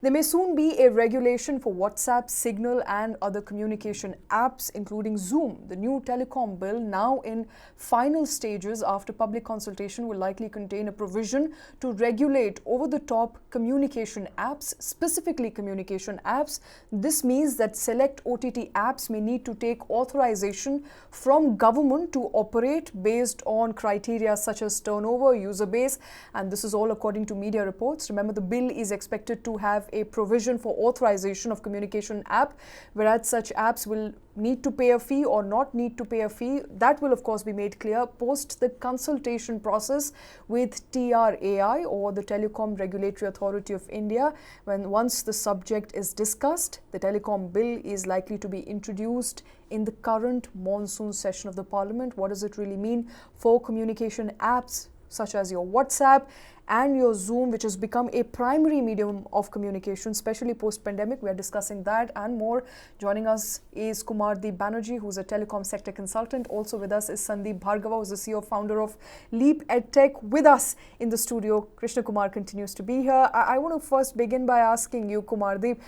There may soon be a regulation for WhatsApp, Signal and other communication apps, including Zoom. The new Telecom bill, now in final stages after public consultation, will likely contain a provision to regulate over-the-top communication apps, specifically communication apps. This means that select OTT apps may need to take authorization from government to operate based on criteria such as turnover, user base, and this is all according to media reports. Remember, the bill is expected to have a provision for authorization of communication app, whereas such apps will need to pay a fee or not need to pay a fee. That will of course be made clear post the consultation process with TRAI, or the Telecom Regulatory Authority of India. Once the subject is discussed, the telecom bill is likely to be introduced in the current monsoon session of the Parliament. What does it really mean for communication apps such as your WhatsApp and your Zoom, which has become a primary medium of communication, especially post-pandemic? We are discussing that and more. Joining us is Kumardeep Banerjee, who's a telecom sector consultant. Also with us is Sandeep Bhargava, who's the CEO, founder of Leap EdTech. With us in the studio, Krishna Kumar continues to be here. I want to first begin by asking you, Kumardeep,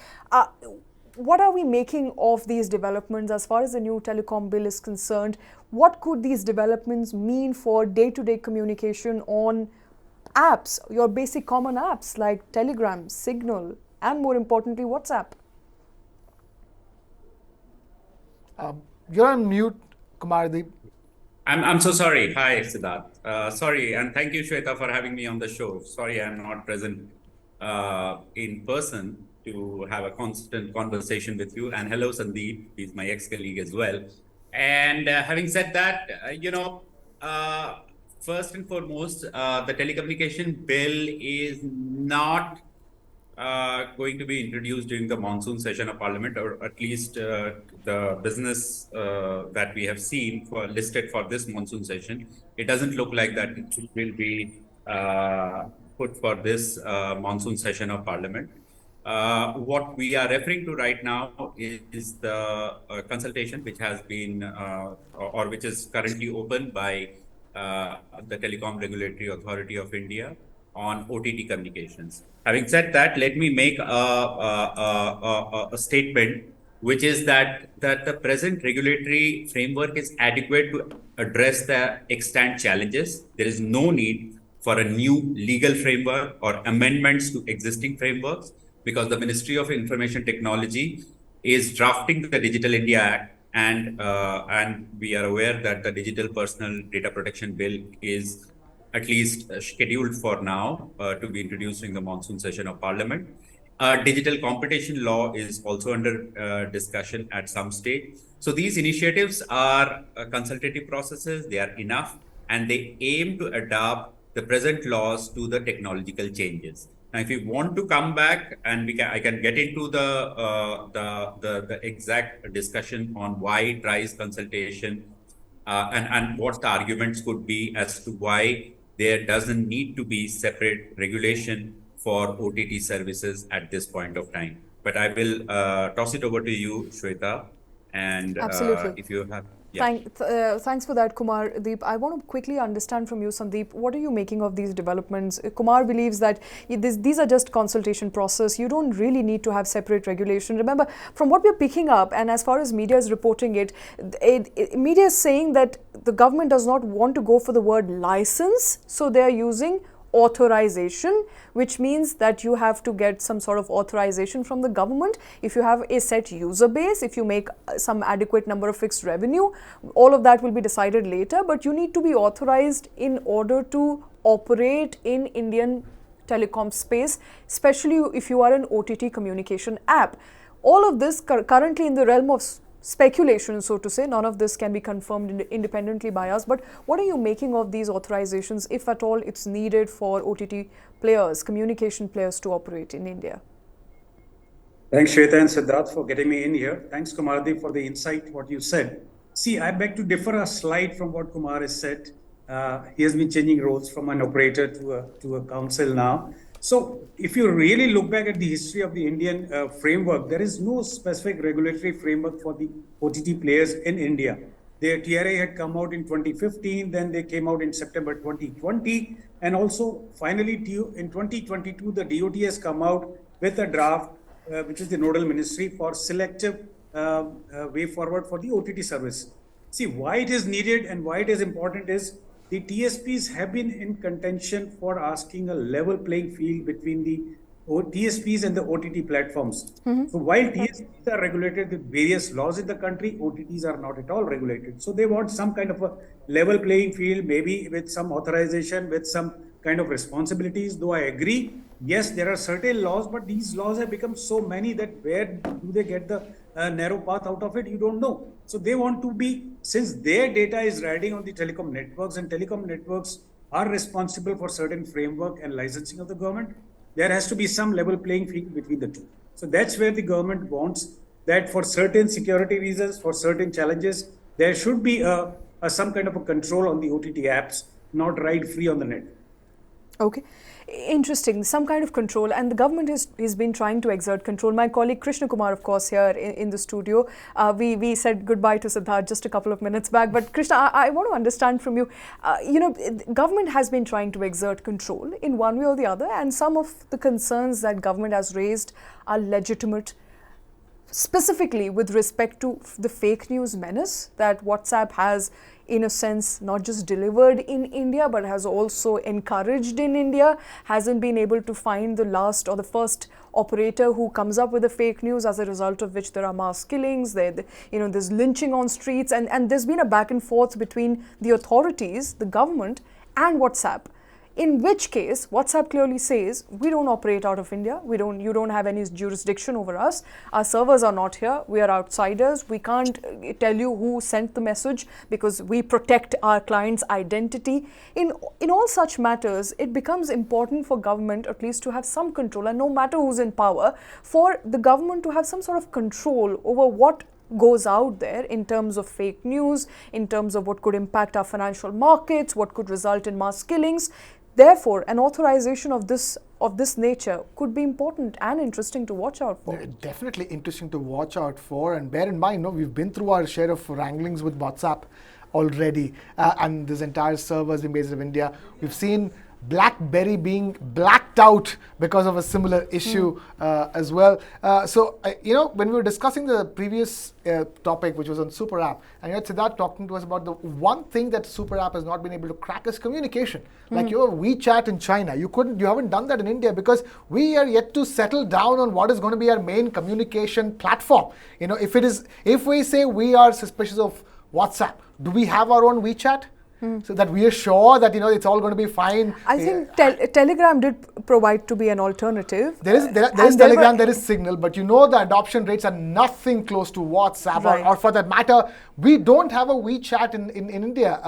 what are we making of these developments as far as the new telecom bill is concerned? What could these developments mean for day-to-day communication on apps, your basic common apps like Telegram, Signal, and more importantly, WhatsApp? You're on mute, Kumardeep. I'm so sorry. Hi, Siddharth. Sorry, and thank you, Shweta, for having me on the show. Sorry, I'm not present in person to have a constant conversation with you. And hello, Sandeep. He's my ex-colleague as well. And having said that, first and foremost, the telecommunication bill is not going to be introduced during the monsoon session of Parliament, or at least the business that we have seen listed for this monsoon session. It doesn't look like that it will be put for this monsoon session of Parliament. What we are referring to right now is the consultation which has been or which is currently open by the Telecom Regulatory Authority of India on OTT communications. Having said that, let me make a statement, which is that the present regulatory framework is adequate to address the extant challenges. There is no need for a new legal framework or amendments to existing frameworks, because the Ministry of Information Technology is drafting the Digital India Act, and we are aware that the Digital Personal Data Protection Bill is at least scheduled for now to be introduced in the monsoon session of Parliament. Digital competition law is also under discussion at some stage. So these initiatives are consultative processes. They are enough, and they aim to adapt the present laws to the technological changes. Now, if you want to come back, and I can get into the exact discussion on why it drives consultation and what the arguments could be as to why there doesn't need to be separate regulation for OTT services at this point of time. But I will toss it over to you, Shweta, and if you have. Yeah. Thanks for that, Kumardeep. I want to quickly understand from you, Sandeep, what are you making of these developments? Kumar believes that these are just consultation process. You don't really need to have separate regulation. Remember, from what we're picking up, and as far as media is reporting it, media is saying that the government does not want to go for the word license, so they are using authorization, which means that you have to get some sort of authorization from the government. If you have a set user base, if you make some adequate number of fixed revenue, all of that will be decided later, but you need to be authorized in order to operate in Indian telecom space, especially if you are an OTT communication app. All of this currently in the realm of speculation, so to say. None of this can be confirmed independently by us. But what are you making of these authorizations, if at all it's needed for OTT players, communication players, to operate in India? Thanks, Shweta and Siddharth, for getting me in here. Thanks, Kumardeep, for the insight, what you said. See, I beg to differ a slight from what Kumar has said. He has been changing roles from an operator to a council now. So if you really look back at the history of the Indian framework, there is no specific regulatory framework for the OTT players in India. Their TRA had come out in 2015, then they came out in September 2020. And also finally in 2022, the DOT has come out with a draft, which is the nodal ministry for selective way forward for the OTT service. See, why it is needed and why it is important is the TSPs have been in contention for asking a level playing field between the TSPs and the OTT platforms. So while TSPs are regulated with various laws in the country, OTTs are not at all regulated. So they want some kind of a level playing field, maybe with some authorization, with some kind of responsibilities. Though I agree, yes, there are certain laws, but these laws have become so many that where do they get the narrow path out of it? You don't know. So they want to be, since their data is riding on the telecom networks, and telecom networks are responsible for certain framework and licensing of the government, there has to be some level playing field between the two. So that's where the government wants that for certain security reasons, for certain challenges, there should be some kind of a control on the OTT apps, not ride free on the net. Okay. Interesting, some kind of control, and the government has been trying to exert control. My colleague Krishna Kumar, of course, here in the studio, we said goodbye to Siddharth just a couple of minutes back. But Krishna, I want to understand from you, government has been trying to exert control in one way or the other, and some of the concerns that government has raised are legitimate, specifically with respect to the fake news menace that WhatsApp has, in a sense, not just delivered in India, but has also encouraged in India, hasn't been able to find the last or the first operator who comes up with the fake news, as a result of which there are mass killings, there's lynching on streets, and there's been a back and forth between the authorities, the government, and WhatsApp. In which case, WhatsApp clearly says, we don't operate out of India. You don't have any jurisdiction over us. Our servers are not here. We are outsiders. We can't tell you who sent the message because we protect our client's identity. In all such matters, it becomes important for government at least to have some control, and no matter who's in power, for the government to have some sort of control over what goes out there in terms of fake news, in terms of what could impact our financial markets, what could result in mass killings. Therefore, an authorization of this nature could be important and interesting to watch out for. Definitely interesting to watch out for, and bear in mind, we've been through our share of wranglings with WhatsApp already, and this entire server is being based in India. We've seen BlackBerry being blacked out because of a similar issue as well. So when we were discussing the previous topic, which was on Super App, and you had Siddharth talking to us about the one thing that Super App has not been able to crack is communication. Like your WeChat in China, you haven't done that in India because we are yet to settle down on what is going to be our main communication platform. If we say we are suspicious of WhatsApp, do we have our own WeChat? So that we are sure that it's all going to be fine. I think Telegram did provide to be an alternative. There is Telegram, there is Signal, but the adoption rates are nothing close to WhatsApp, right. or for that matter, we don't have a WeChat in India,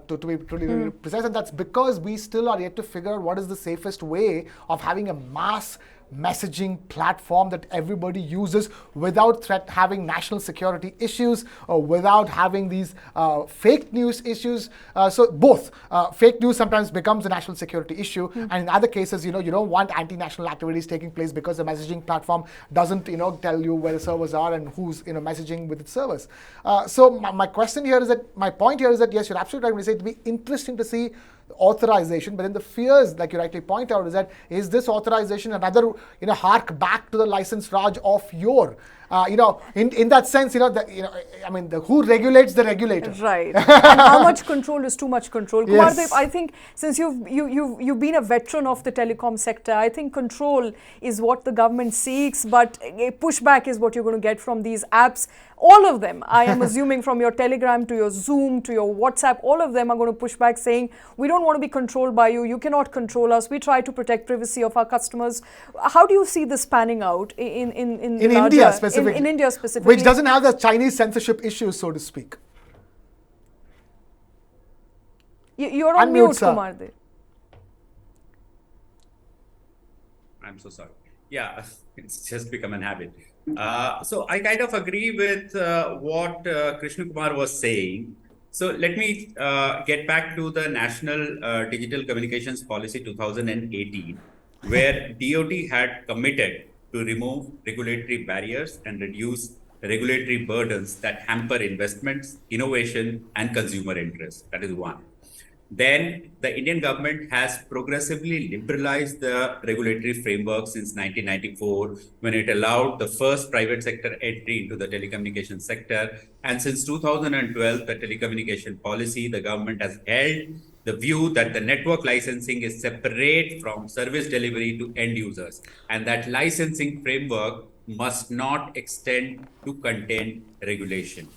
to be truly precise, and that's because we still are yet to figure out what is the safest way of having a mass messaging platform that everybody uses without having national security issues or without having these fake news issues. So both fake news sometimes becomes a national security issue, and in other cases, you don't want anti-national activities taking place because the messaging platform doesn't, tell you where the servers are and who's, messaging with its servers. So my point here is that yes, you're absolutely right when you say it'd be interesting to see authorization, but then the fears, like you rightly point out, is this authorization another hark back to the license Raj of yore? In that sense, who regulates the regulator? Right. And how much control is too much control? Kumar Dev, I think since you've been a veteran of the telecom sector, I think control is what the government seeks, but pushback is what you're going to get from these apps. All of them, I am assuming, from your Telegram to your Zoom to your WhatsApp, all of them are going to push back saying, we don't want to be controlled by you, you cannot control us, we try to protect privacy of our customers. How do you see this panning out in India specifically? In India specifically. Which doesn't have the Chinese censorship issues, so to speak. You're on mute, Kumar Dev. I'm so sorry. Yeah, it's just become an habit. So I kind of agree with what Krishna Kumar was saying. So let me get back to the National Digital Communications Policy 2018, where DoT had committed to remove regulatory barriers and reduce regulatory burdens that hamper investments, innovation, and consumer interest. That is one. Then the Indian government has progressively liberalized the regulatory framework since 1994, when it allowed the first private sector entry into the telecommunication sector. And since 2012, the telecommunication policy, the government has held the view that the network licensing is separate from service delivery to end users, and that licensing framework must not extend to content regulation.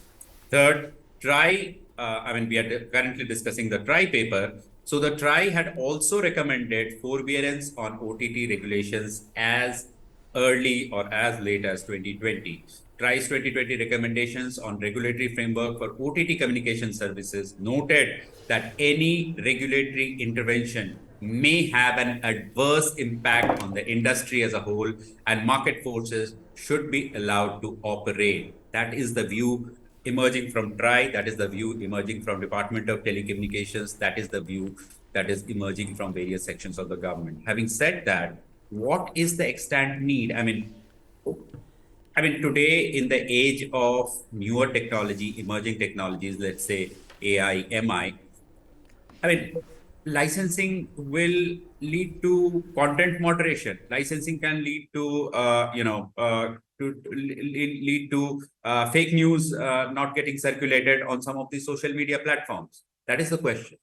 Third, we are currently discussing the TRI paper. So the TRI had also recommended forbearance on OTT regulations as early or as late as 2020. TRI's 2020 recommendations on regulatory framework for OTT communication services noted that any regulatory intervention may have an adverse impact on the industry as a whole, and market forces should be allowed to operate. That is the view emerging from TRI, that is the view emerging from Department of Telecommunications, that is the view that is emerging from various sections of the government. Having said that, what is the extant need? Today, in the age of newer technology, emerging technologies, let's say AI, MI, licensing will lead to content moderation. Licensing can lead to, lead to fake news not getting circulated on some of the social media platforms. That is the question.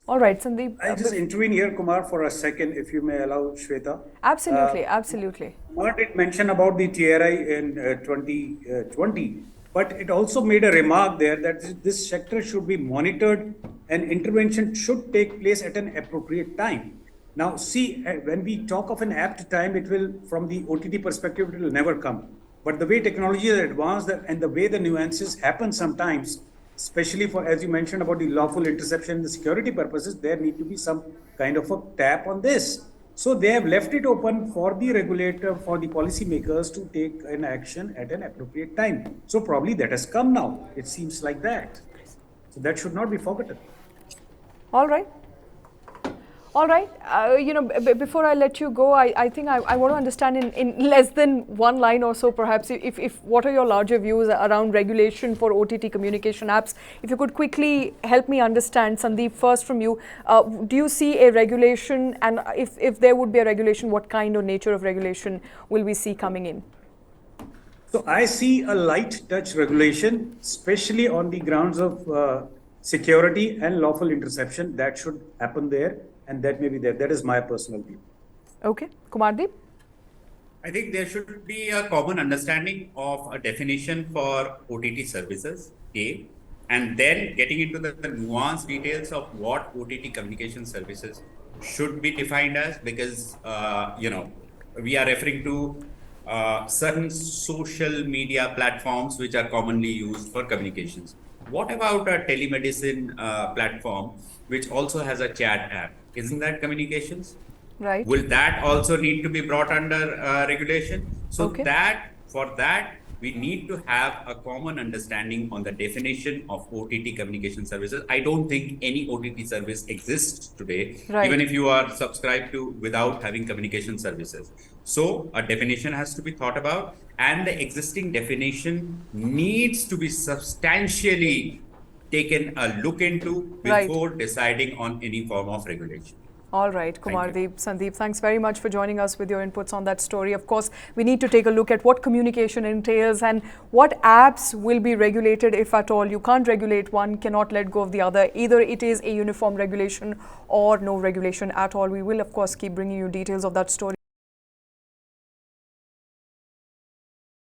All right, Sandeep. I'll just intervene here, Kumar, for a second, if you may allow, Shweta. Absolutely, absolutely. Kumar did mention about the TRI in 2020, but it also made a remark there that this sector should be monitored and intervention should take place at an appropriate time. Now, see, when we talk of an apt time, it will, from the OTT perspective, it will never come. But the way technology is advanced and the way the nuances happen sometimes, especially for, as you mentioned about the lawful interception and the security purposes, there need to be some kind of a tap on this. So they have left it open for the regulator, for the policymakers to take an action at an appropriate time. So probably that has come now. It seems like that. So that should not be forgotten. All right. All right. Before I let you go, I think I want to understand in less than one line or so, perhaps, if what are your larger views around regulation for OTT communication apps? If you could quickly help me understand, Sandeep, first from you, do you see a regulation, and if there would be a regulation, what kind or nature of regulation will we see coming in? So I see a light touch regulation, especially on the grounds of security and lawful interception. That should happen there. And that may be there. That is my personal view. Okay. Kumardeep? I think there should be a common understanding of a definition for OTT services, A, and then getting into the nuanced details of what OTT communication services should be defined as, because, we are referring to certain social media platforms which are commonly used for communications. What about a telemedicine platform which also has a chat app? Isn't that communications? Right. Will that also need to be brought under regulation? So for that, we need to have a common understanding on the definition of OTT communication services. I don't think any OTT service exists today, even if you are subscribed to without having communication services. So a definition has to be thought about, and the existing definition needs to be substantially taken a look into before deciding on any form of regulation. All right, Kumardeep, Sandeep, thanks very much for joining us with your inputs on that story. Of course, we need to take a look at what communication entails and what apps will be regulated, if at all. You can't regulate one, cannot let go of the other. Either it is a uniform regulation or no regulation at all. We will, of course, keep bringing you details of that story.